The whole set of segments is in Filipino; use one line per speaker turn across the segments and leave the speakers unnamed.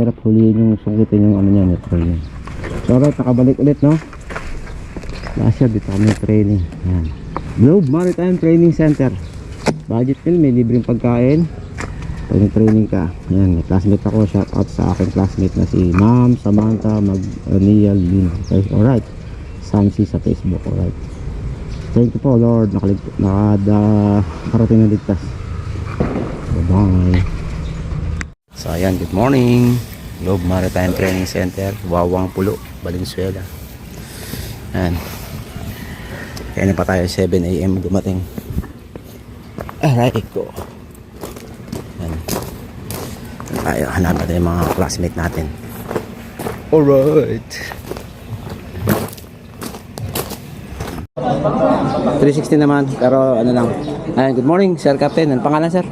mahirap huliin yung sungkitin yung ano niya, neutral niya. So alright, nakabalik ulit, no? Last year dito kami training. Ayan. Globe Maritime Training Center. Budget meal, may libreng pagkain pag training ka. Ayan, may classmate ako. Shout out sa aking classmate na si Ma'am Samantha Magnial Lino. Okay, alright. Samsi sa Facebook, alright. Thank you po Lord, nakarating na ligtas. Bye bye. So ayan, good morning. Globe Maritime Training Center, Wawang Pulo, Valenzuela. Ayan. Kaya na pa tayo 7 AM dumating. Aray ko. Ayan. Tayo, hanap natin yung mga classmate natin. Alright. 360 naman, pero ano lang. Ayan, good morning, Sir Captain. Ano pangalan, Sir?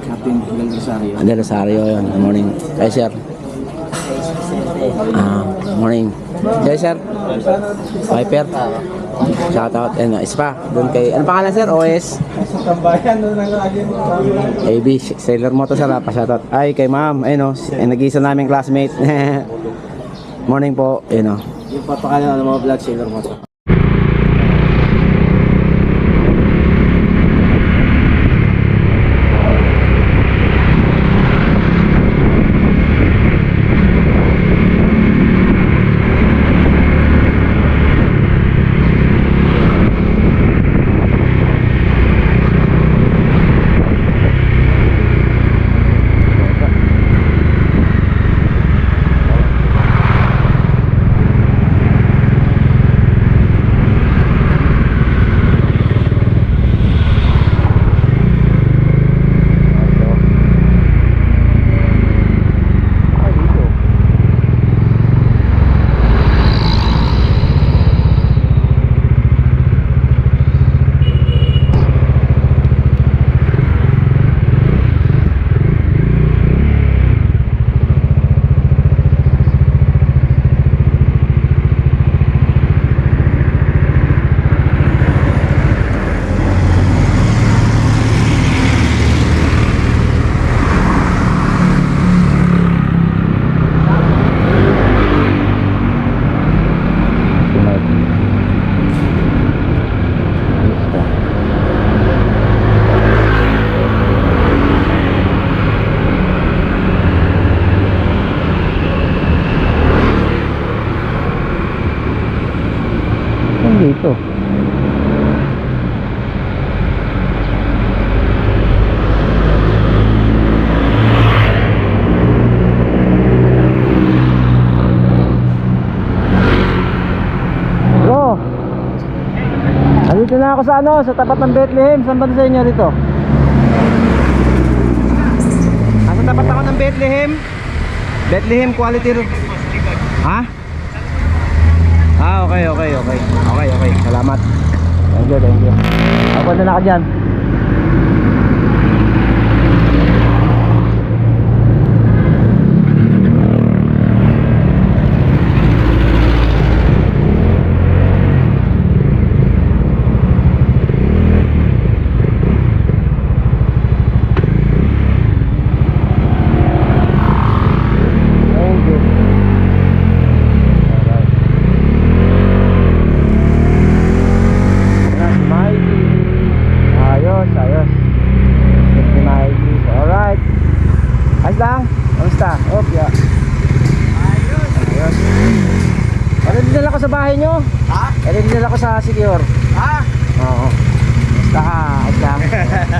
Captain Del Rosario.
Del Rosario, yun. Good morning. Hi, Sir. Morning. Hi, Sir. Viper. Shout out. And Spa. Doon kay, ano pangalan, Sir? OS?
Sa tambayan, doon ang lagi.
AB, Sailor Moto, Sir. Shout out. Ay, kay Ma'am. Ayun, nag-iisa naming classmate. Morning po. Ayun,
Yung papakalan ng mga vlog, Sailor Moto.
dito. Bro, andito na ako sa ano, sa tapat ng Bethlehem. Saan ba sa inyo dito? Nasa tapat ako ng Bethlehem. Bethlehem Quality Room. Ha? Ah, okay. Salamat. Thank you. Ako na ka dyan. Sa bahay nyo? Ha? Dinala ko sa Secure. Ha? Oo. Basta ayos lang.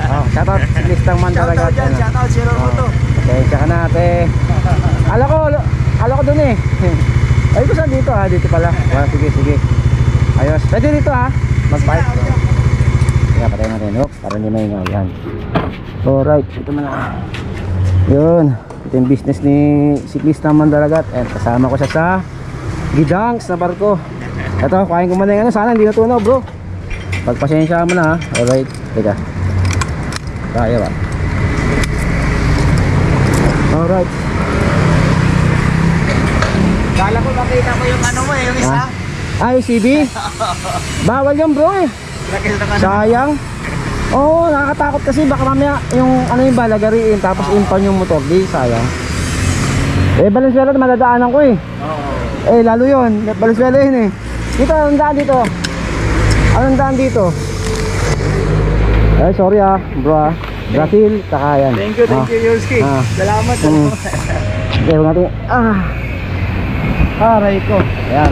Oh, shoutout si Listang man talaga.
Shoutout si Romoto.
Okay, tsaka na ate. Ala ko dun eh. Ay ko saan dito ha? Dito pala. Well, sige. Ayos. Pwede dito ha? Mag-pipe. Kaya patay natin. Oops, para hindi maingay. Yan. Alright, ito na na. Yun. Ito yung business ni Siklistang Mandaragat. And kasama ko siya sa Gidangs na barko. Ito, kain ko muna yung ano. Sana hindi natunaw bro. Pagpasensya mo na ha. Alright, teka. Kaya ba? Alright.
Kala ko makita ko yung ano mo eh, yung isa.
Ay, CB? Bawal yun bro eh. Sayang. Oo, nakakatakot kasi baka mamaya yung ano yung balagariin tapos impan yung motor. Di, sayang. Valenzuela madadaanan ko eh.
Oo.
Lalo yun. Valenzuela yun eh. Dito, anong daan dito? Anong daan dito? Sorry bro Brazil, saka yan.
Thank you, Yurski. Salamat.
Okay, huwag natin. Aray ko. Ayan.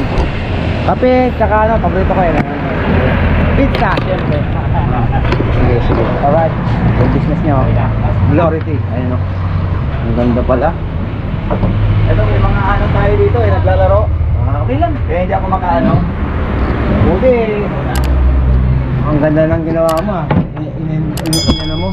Kape, tsaka ano, paborito ko yan. Pizza, siyempre. Sige. Alright. Yung business nyo. Glority. Ayun o. Ang ganda pala.
Ito, may mga ano tayo dito naglalaro. Okay lang. Kaya hindi ako makaano.
Buti. Ang ganda ng ginawa mo Inano mo.